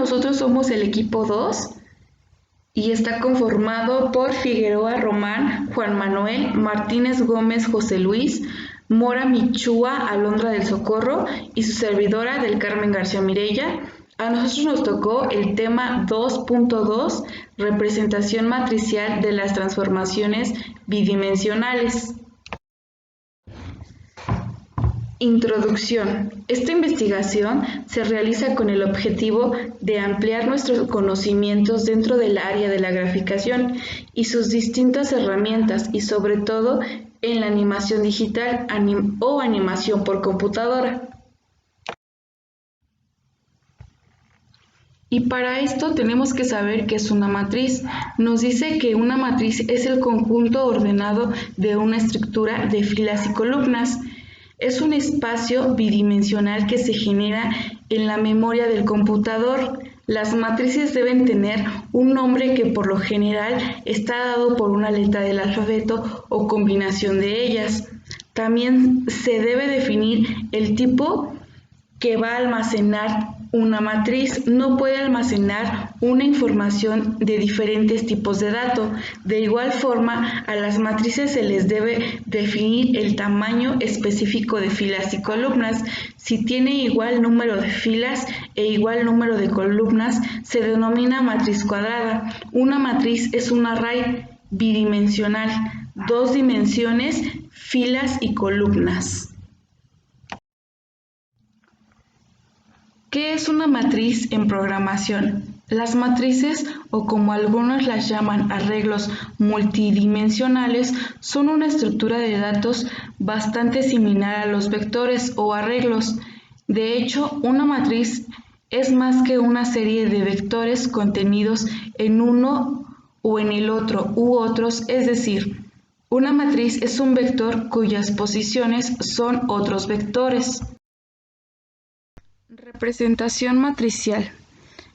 nosotros somos el equipo 2 y está conformado por Figueroa Román, Juan Manuel, Martínez Gómez José Luis, Mora Michúa Alondra del Socorro y su servidora del Carmen García Mirella. A nosotros nos tocó el tema 2.2, representación matricial de las transformaciones bidimensionales. Introducción. Esta investigación se realiza con el objetivo de ampliar nuestros conocimientos dentro del área de la graficación y sus distintas herramientas y sobre todo en la animación digital o animación por computadora. Y para esto tenemos que saber qué es una matriz. Nos dice que una matriz es el conjunto ordenado de una estructura de filas y columnas. Es un espacio bidimensional que se genera en la memoria del computador. Las matrices deben tener un nombre que por lo general está dado por una letra del alfabeto o combinación de ellas. También se debe definir el tipo que va a almacenar una matriz. No puede almacenar una información de diferentes tipos de datos. De igual forma, a las matrices se les debe definir el tamaño específico de filas y columnas. Si tiene igual número de filas e igual número de columnas, se denomina matriz cuadrada. Una matriz es un array bidimensional, 2 dimensiones, filas y columnas. ¿Qué es una matriz en programación? Las matrices, o como algunos las llaman arreglos multidimensionales, son una estructura de datos bastante similar a los vectores o arreglos. De hecho, una matriz es más que una serie de vectores contenidos en uno o en el otro u otros, es decir, una matriz es un vector cuyas posiciones son otros vectores. Representación matricial.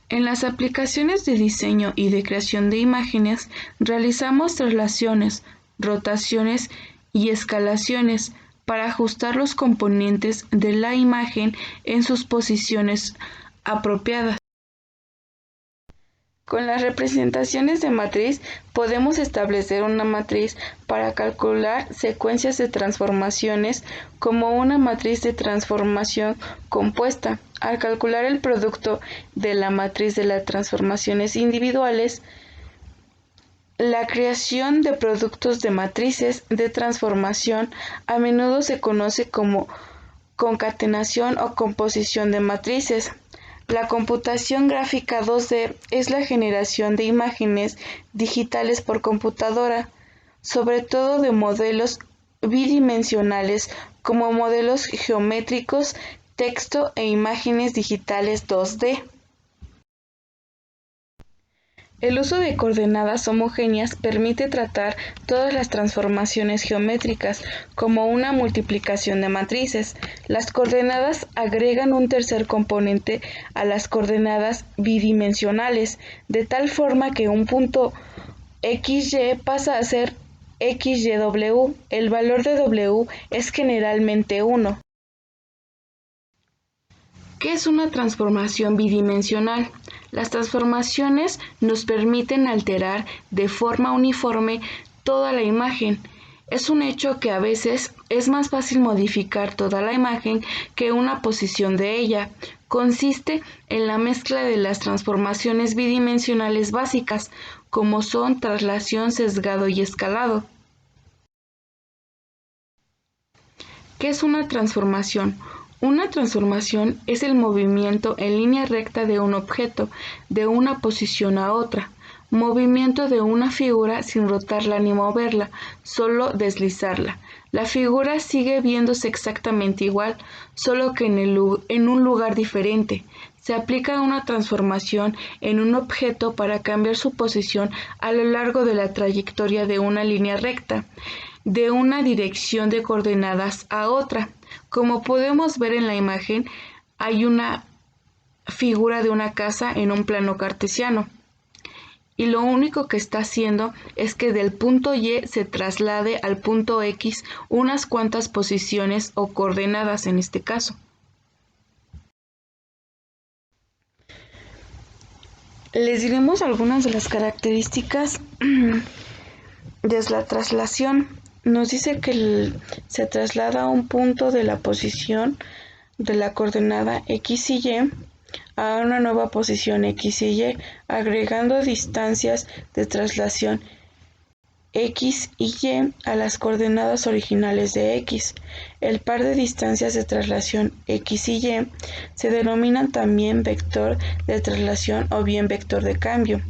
En las aplicaciones de diseño y de creación de imágenes realizamos traslaciones, rotaciones y escalaciones para ajustar los componentes de la imagen en sus posiciones apropiadas. Con las representaciones de matriz podemos establecer una matriz para calcular secuencias de transformaciones como una matriz de transformación compuesta. Al calcular el producto de la matriz de las transformaciones individuales, la creación de productos de matrices de transformación a menudo se conoce como concatenación o composición de matrices. La computación gráfica 2D es la generación de imágenes digitales por computadora, sobre todo de modelos bidimensionales como modelos geométricos, texto e imágenes digitales 2D. El uso de coordenadas homogéneas permite tratar todas las transformaciones geométricas como una multiplicación de matrices. Las coordenadas agregan un tercer componente a las coordenadas bidimensionales, de tal forma que un punto XY pasa a ser XYW. El valor de W es generalmente 1. ¿Qué es una transformación bidimensional? Las transformaciones nos permiten alterar de forma uniforme toda la imagen. Es un hecho que a veces es más fácil modificar toda la imagen que una posición de ella. Consiste en la mezcla de las transformaciones bidimensionales básicas, como son traslación, sesgado y escalado. ¿Qué es una transformación? Una transformación es el movimiento en línea recta de un objeto, de una posición a otra. Movimiento de una figura sin rotarla ni moverla, solo deslizarla. La figura sigue viéndose exactamente igual, solo que en un lugar diferente. Se aplica una transformación en un objeto para cambiar su posición a lo largo de la trayectoria de una línea recta, de una dirección de coordenadas a otra. Como podemos ver en la imagen, hay una figura de una casa en un plano cartesiano. Y lo único que está haciendo es que del punto Y se traslade al punto X unas cuantas posiciones o coordenadas en este caso. Les diremos algunas de las características de la traslación. Nos dice que se traslada a un punto de la posición de la coordenada X y Y a una nueva posición X y Y, agregando distancias de traslación X y Y a las coordenadas originales de X. El par de distancias de traslación X y Y se denominan también vector de traslación o bien vector de cambio.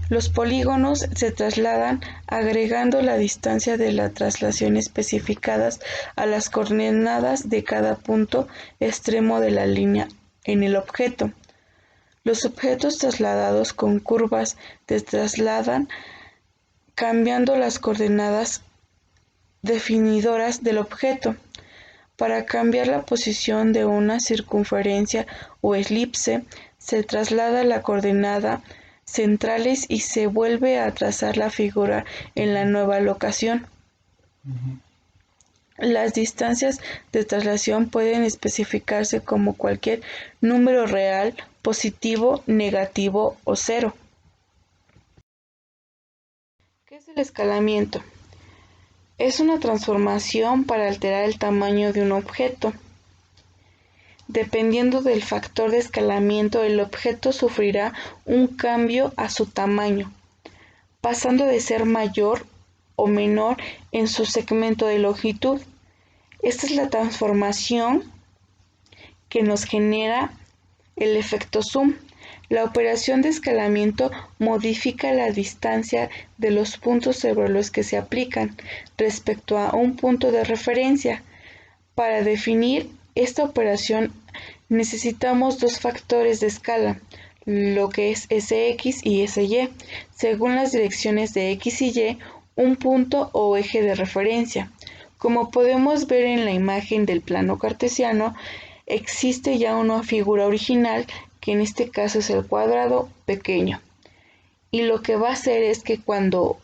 Los polígonos se trasladan agregando la distancia de la traslación especificadas a las coordenadas de cada punto extremo de la línea en el objeto. Los objetos trasladados con curvas se trasladan cambiando las coordenadas definidoras del objeto. Para cambiar la posición de una circunferencia o elipse, se traslada la coordenada centrales y se vuelve a trazar la figura en la nueva locación. Las distancias de traslación pueden especificarse como cualquier número real, positivo, negativo o cero. ¿Qué es el escalamiento? Es una transformación para alterar el tamaño de un objeto. Dependiendo del factor de escalamiento, el objeto sufrirá un cambio a su tamaño, pasando de ser mayor o menor en su segmento de longitud. Esta es la transformación que nos genera el efecto zoom. La operación de escalamiento modifica la distancia de los puntos sobre los que se aplican respecto a un punto de referencia. Para definir esta operación necesitamos dos factores de escala, lo que es Sx y Sy, según las direcciones de X y Y, un punto o eje de referencia. Como podemos ver en la imagen del plano cartesiano, existe ya una figura original, que en este caso es el cuadrado pequeño. Y lo que va a hacer es que cuando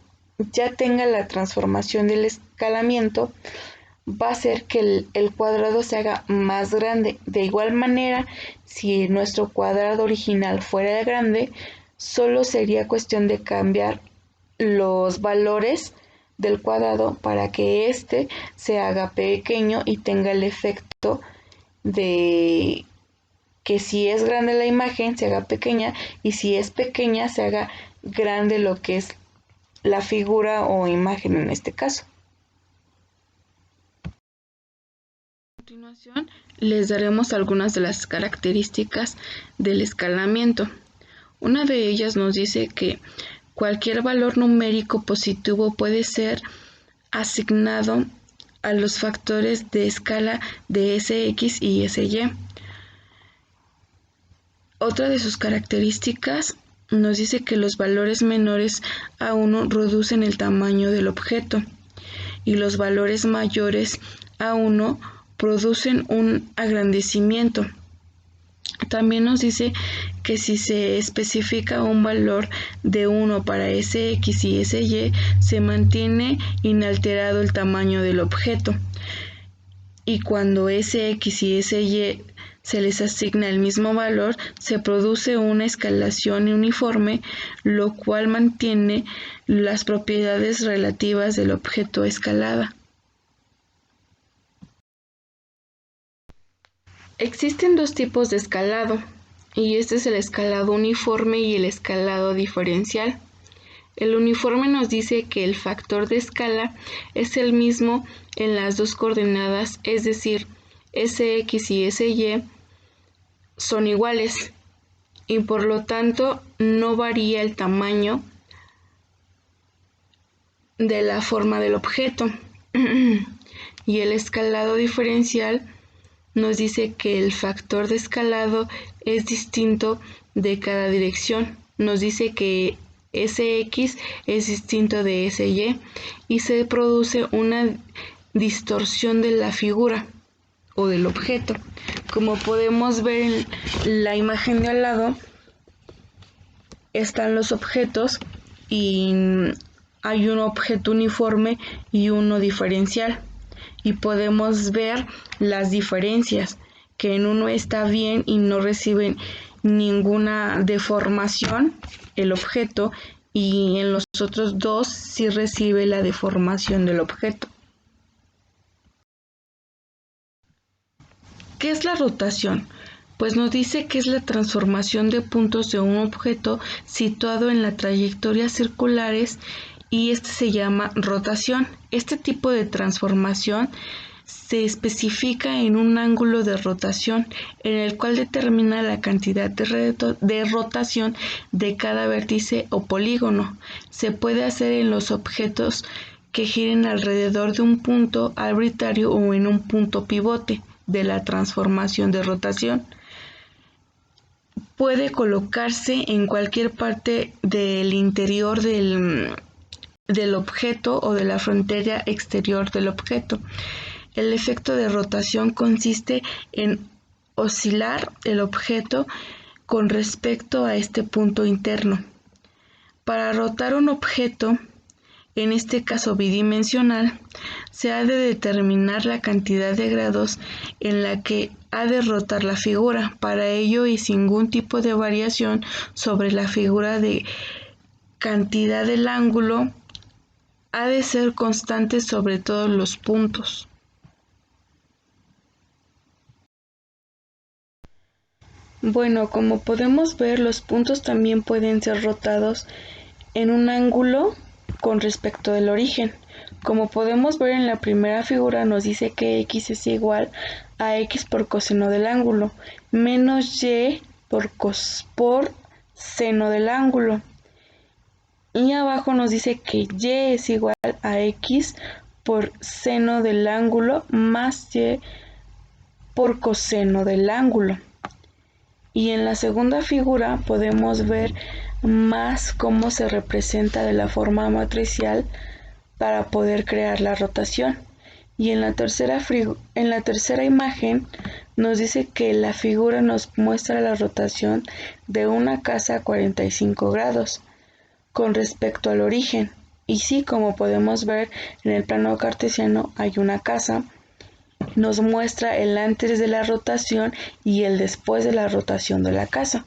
ya tenga la transformación del escalamiento, va a hacer que el cuadrado se haga más grande. De igual manera, si nuestro cuadrado original fuera grande, solo sería cuestión de cambiar los valores del cuadrado para que éste se haga pequeño y tenga el efecto de que si es grande la imagen se haga pequeña, y si es pequeña se haga grande lo que es la figura o imagen en este caso. A continuación les daremos algunas de las características del escalamiento. Una de ellas nos dice que cualquier valor numérico positivo puede ser asignado a los factores de escala de Sx y Sy. Otra de sus características nos dice que los valores menores a 1 reducen el tamaño del objeto y los valores mayores a 1 producen un agrandecimiento. También nos dice que si se especifica un valor de 1 para Sx y Sy, se mantiene inalterado el tamaño del objeto. Y cuando Sx y Sy se les asigna el mismo valor, se produce una escalación uniforme, lo cual mantiene las propiedades relativas del objeto escalada. Existen dos tipos de escalado, y este es el escalado uniforme y el escalado diferencial. El uniforme nos dice que el factor de escala es el mismo en las dos coordenadas, es decir, Sx y Sy son iguales y por lo tanto no varía el tamaño de la forma del objeto. Y el escalado diferencial nos dice que el factor de escalado es distinto de cada dirección. Nos dice que Sx es distinto de Sy y se produce una distorsión de la figura o del objeto. Como podemos ver en la imagen de al lado, están los objetos y hay un objeto uniforme y uno diferencial. Y podemos ver las diferencias, que en uno está bien y no reciben ninguna deformación el objeto, y en los otros dos sí recibe la deformación del objeto. ¿Qué es la rotación? Pues nos dice que es la transformación de puntos de un objeto situado en la trayectoria circulares, y este se llama rotación. Este tipo de transformación se especifica en un ángulo de rotación, en el cual determina la cantidad de rotación de cada vértice o polígono. Se puede hacer en los objetos que giren alrededor de un punto arbitrario o en un punto pivote de la transformación de rotación. Puede colocarse en cualquier parte del interior del objeto o de la frontera exterior del objeto. El efecto de rotación consiste en oscilar el objeto con respecto a este punto interno. Para rotar un objeto, en este caso bidimensional, se ha de determinar la cantidad de grados en la que ha de rotar la figura. Para ello, y sin ningún tipo de variación sobre la figura de cantidad del ángulo, ha de ser constante sobre todos los puntos. Bueno, como podemos ver, los puntos también pueden ser rotados en un ángulo con respecto del origen. Como podemos ver en la primera figura, nos dice que x es igual a x por coseno del ángulo, menos y por seno del ángulo. Y abajo nos dice que y es igual a x por seno del ángulo más y por coseno del ángulo. Y en la segunda figura podemos ver más cómo se representa de la forma matricial para poder crear la rotación. Y en la tercera imagen nos dice que la figura nos muestra la rotación de una casa a 45 grados con respecto al origen. Y sí, como podemos ver en el plano cartesiano, hay una casa. Nos muestra el antes de la rotación y el después de la rotación de la casa.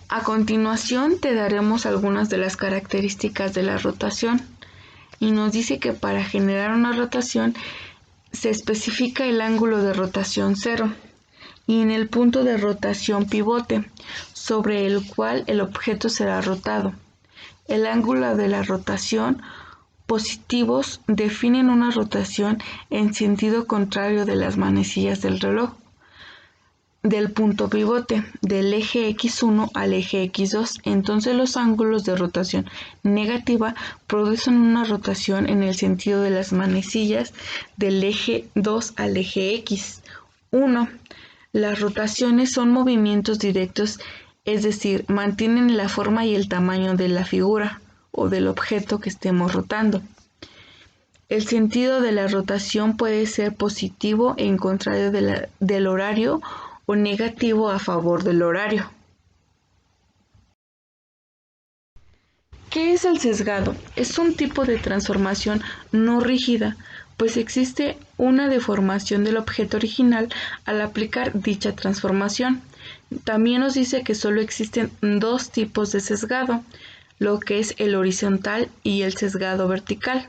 A continuación te daremos algunas de las características de la rotación, y nos dice que para generar una rotación se especifica el ángulo de rotación 0 y en el punto de rotación pivote sobre el cual el objeto será rotado. El ángulo de la rotación positivos definen una rotación en sentido contrario de las manecillas del reloj, del punto pivote, del eje X1 al eje X2. Entonces los ángulos de rotación negativa producen una rotación en el sentido de las manecillas del eje 2 al eje X1. Las rotaciones son movimientos directos, es decir, mantienen la forma y el tamaño de la figura o del objeto que estemos rotando. El sentido de la rotación puede ser positivo en contrario del horario o negativo a favor del horario. ¿Qué es el sesgado? Es un tipo de transformación no rígida, pues existe una deformación del objeto original al aplicar dicha transformación. También nos dice que solo existen dos tipos de sesgado, lo que es el horizontal y el sesgado vertical.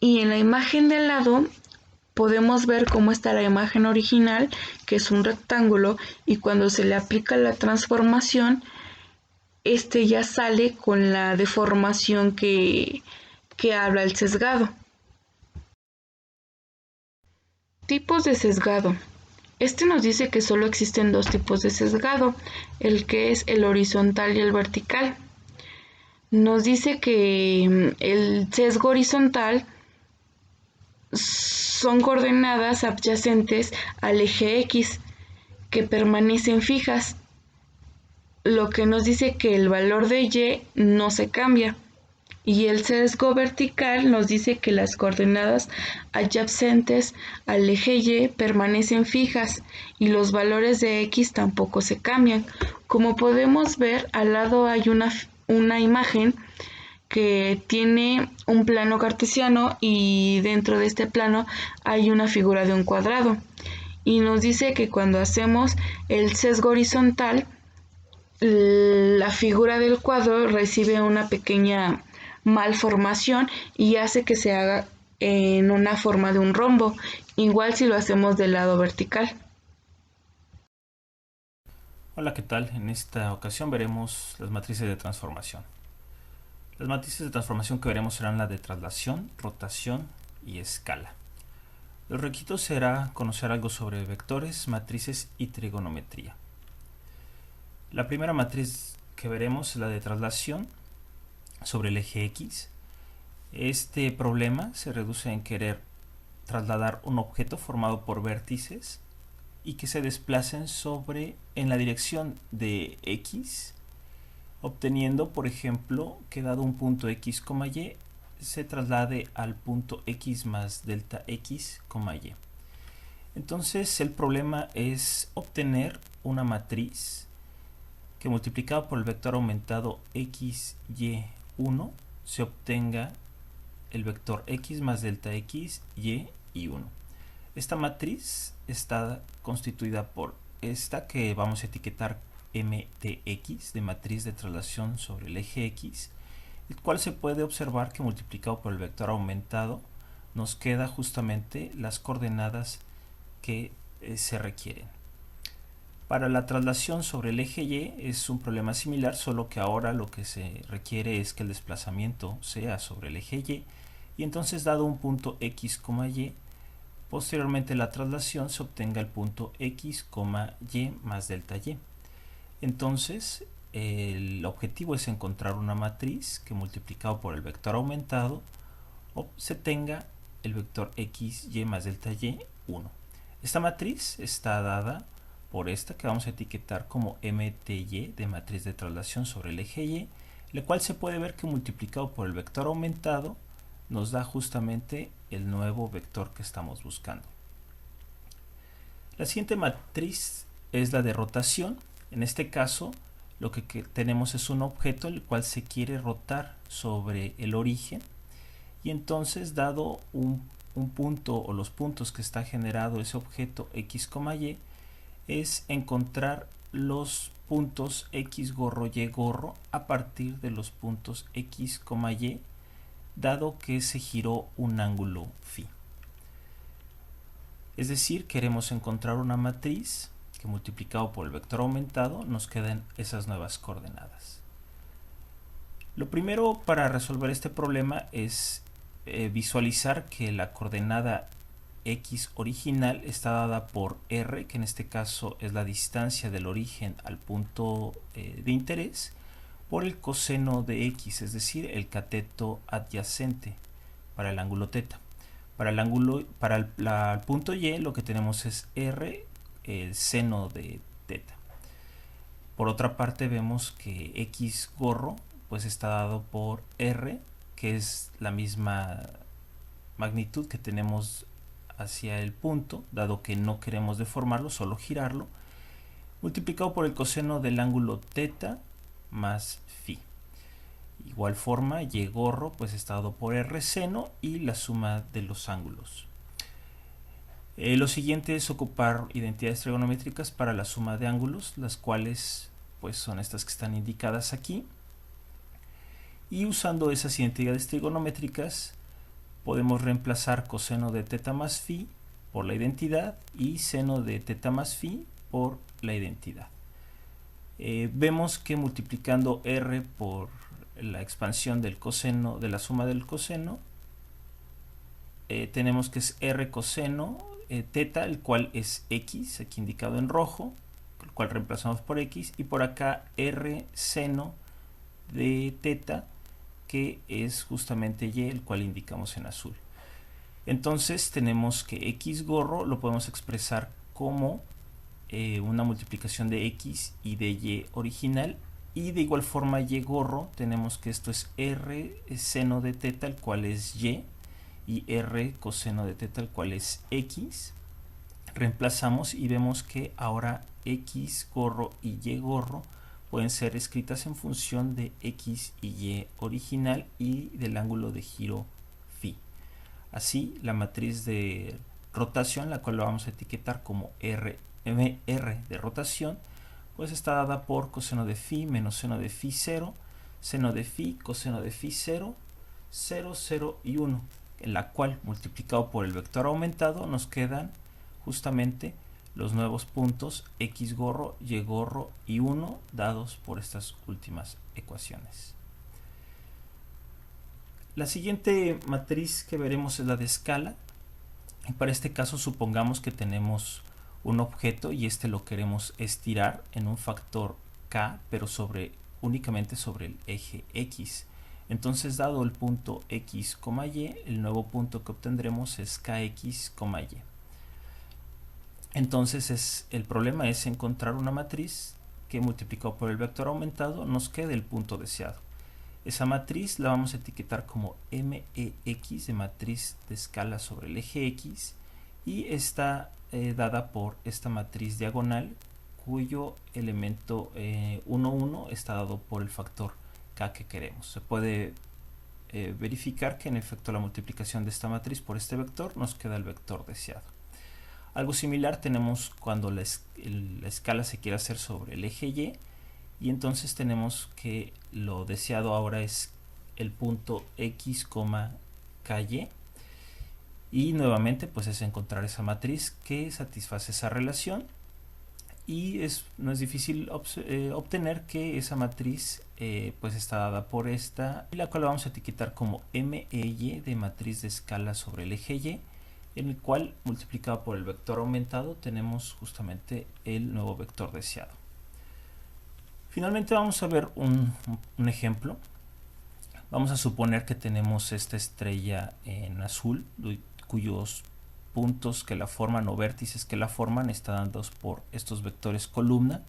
Y en la imagen del lado podemos ver cómo está la imagen original, que es un rectángulo, y cuando se le aplica la transformación, este ya sale con la deformación que habla el sesgado. Tipos de sesgado. Este nos dice que solo existen dos tipos de sesgado, el que es el horizontal y el vertical. Nos dice que el sesgo horizontal son coordenadas adyacentes al eje X que permanecen fijas, lo que nos dice que el valor de Y no se cambia. Y el sesgo vertical nos dice que las coordenadas adyacentes al eje Y permanecen fijas y los valores de X tampoco se cambian. Como podemos ver, al lado hay una imagen que tiene un plano cartesiano y dentro de este plano hay una figura de un cuadrado. Y nos dice que cuando hacemos el sesgo horizontal, la figura del cuadro recibe una pequeña malformación y hace que se haga en una forma de un rombo, igual si lo hacemos del lado vertical. Hola, ¿qué tal? En esta ocasión veremos las matrices de transformación. Las matrices de transformación que veremos serán la de traslación, rotación y escala. Los requisitos será conocer algo sobre vectores, matrices y trigonometría. La primera matriz que veremos es la de traslación sobre el eje X. Este problema se reduce en querer trasladar un objeto formado por vértices y que se desplacen en la dirección de X, obteniendo, por ejemplo, que dado un punto X, Y, se traslade al punto X más delta X, Y. Entonces el problema es obtener una matriz que multiplicado por el vector aumentado X, Y1 se obtenga el vector X más delta X, Y 1. Esta matriz está constituida por esta que vamos a etiquetar MTX, de matriz de traslación sobre el eje X, el cual se puede observar que multiplicado por el vector aumentado nos queda justamente las coordenadas que se requieren. Para la traslación sobre el eje Y es un problema similar, solo que ahora lo que se requiere es que el desplazamiento sea sobre el eje y entonces dado un punto X, Y, posteriormente la traslación se obtenga el punto X, Y más delta Y. Entonces el objetivo es encontrar una matriz que multiplicado por el vector aumentado se tenga el vector X, Y más delta Y 1. Esta matriz está dada por esta que vamos a etiquetar como MTY, de matriz de traslación sobre el eje Y, la cual se puede ver que multiplicado por el vector aumentado nos da justamente el nuevo vector que estamos buscando. La siguiente matriz es la de rotación. En este caso lo que tenemos es un objeto el cual se quiere rotar sobre el origen y entonces dado un punto o los puntos que está generado ese objeto X, Y, es encontrar los puntos X gorro Y gorro a partir de los puntos X, Y, dado que se giró un ángulo phi. Es decir, queremos encontrar una matriz que multiplicado por el vector aumentado nos queden esas nuevas coordenadas. Lo primero para resolver este problema es visualizar que la coordenada X original está dada por R, que en este caso es la distancia del origen al punto de interés, por el coseno de X, es decir, el cateto adyacente para el ángulo θ. Para el punto Y lo que tenemos es R, el seno de θ. Por otra parte vemos que X gorro pues está dado por R, que es la misma magnitud que tenemos hacia el punto, dado que no queremos deformarlo, solo girarlo, multiplicado por el coseno del ángulo θ más phi. Igual forma, Y gorro pues está dado por R seno y la suma de los ángulos. Lo siguiente es ocupar identidades trigonométricas para la suma de ángulos, las cuales pues son estas que están indicadas aquí. Y usando esas identidades trigonométricas podemos reemplazar coseno de θ más phi por la identidad y seno de θ más phi por la identidad. Vemos que multiplicando R por la expansión del coseno, de la suma del coseno, tenemos que es R coseno θ, el cual es X, aquí indicado en rojo, el cual reemplazamos por X, y por acá R seno de θ, que es justamente Y, el cual indicamos en azul. Entonces tenemos que X gorro lo podemos expresar como una multiplicación de X y de Y original, y de igual forma Y gorro tenemos que esto es R seno de θ, el cual es Y, y R coseno de θ, el cual es X. Reemplazamos y vemos que ahora X gorro y Y gorro pueden ser escritas en función de x y y original y del ángulo de giro phi. Así, la matriz de rotación, la cual lo vamos a etiquetar como R de rotación, pues está dada por coseno de phi menos seno de phi 0, seno de phi, coseno de phi 0, 0, 0 y 1, en la cual multiplicado por el vector aumentado nos quedan justamente los nuevos puntos x gorro, y gorro y 1 dados por estas últimas ecuaciones. La siguiente matriz que veremos es la de escala. Y para este caso supongamos que tenemos un objeto y este lo queremos estirar en un factor k, pero únicamente sobre el eje x. Entonces, dado el punto x, y, el nuevo punto que obtendremos es kx, y. Entonces el problema es encontrar una matriz que multiplicado por el vector aumentado nos quede el punto deseado. Esa matriz la vamos a etiquetar como MEX, de matriz de escala sobre el eje X, y está dada por esta matriz diagonal cuyo elemento 1, 1 está dado por el factor K que queremos. Se puede verificar que en efecto la multiplicación de esta matriz por este vector nos queda el vector deseado. Algo similar tenemos cuando la escala se quiere hacer sobre el eje y entonces tenemos que lo deseado ahora es el punto x, ky, y nuevamente pues es encontrar esa matriz que satisface esa relación, y no es difícil obtener que esa matriz pues está dada por esta, y la cual vamos a etiquetar como MEY, de matriz de escala sobre el eje y, en el cual multiplicado por el vector aumentado tenemos justamente el nuevo vector deseado. Finalmente vamos a ver un ejemplo. Vamos a suponer que tenemos esta estrella en azul, cuyos puntos que la forman o vértices que la forman están dados por estos vectores columna.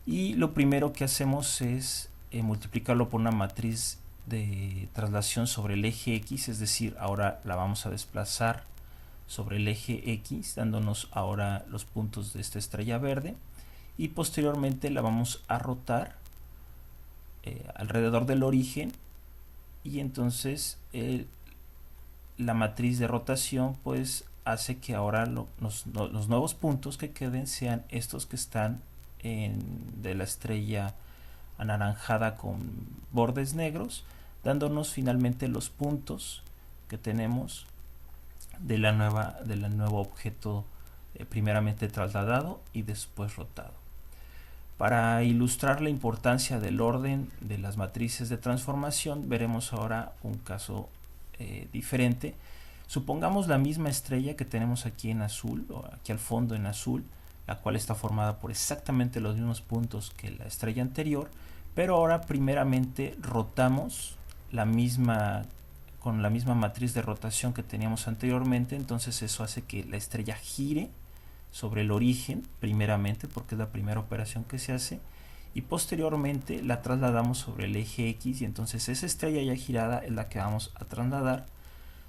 Y lo primero que hacemos es multiplicarlo por una matriz de traslación sobre el eje X, es decir, ahora la vamos a desplazar sobre el eje X, dándonos ahora los puntos de esta estrella verde, y posteriormente la vamos a rotar alrededor del origen, y entonces la matriz de rotación pues hace que ahora los nuevos puntos que queden sean estos que están de la estrella anaranjada con bordes negros, dándonos finalmente los puntos que tenemos del nuevo objeto primeramente trasladado y después rotado. Para ilustrar la importancia del orden de las matrices de transformación, veremos ahora un caso diferente. Supongamos la misma estrella que tenemos aquí en azul, o aquí al fondo en azul, la cual está formada por exactamente los mismos puntos que la estrella anterior, pero ahora primeramente rotamos con la misma matriz de rotación que teníamos anteriormente. Entonces eso hace que la estrella gire sobre el origen primeramente, porque es la primera operación que se hace, y posteriormente la trasladamos sobre el eje X, y entonces esa estrella ya girada es la que vamos a trasladar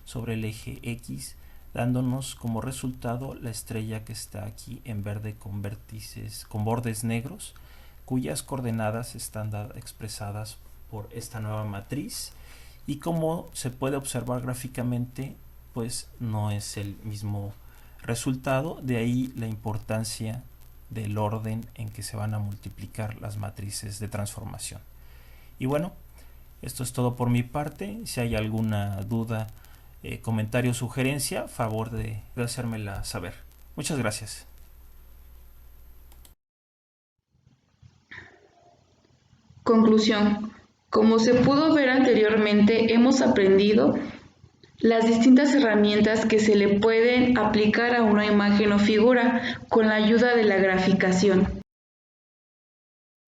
sobre el eje X, dándonos como resultado la estrella que está aquí en verde con vértices, con bordes negros, cuyas coordenadas están expresadas por esta nueva matriz, y como se puede observar gráficamente pues no es el mismo resultado. De ahí la importancia del orden en que se van a multiplicar las matrices de transformación. Y bueno, esto es todo por mi parte. Si hay alguna duda, comentario o sugerencia, favor de hacérmela saber. Muchas gracias. Conclusión. Como se pudo ver anteriormente, hemos aprendido las distintas herramientas que se le pueden aplicar a una imagen o figura con la ayuda de la graficación.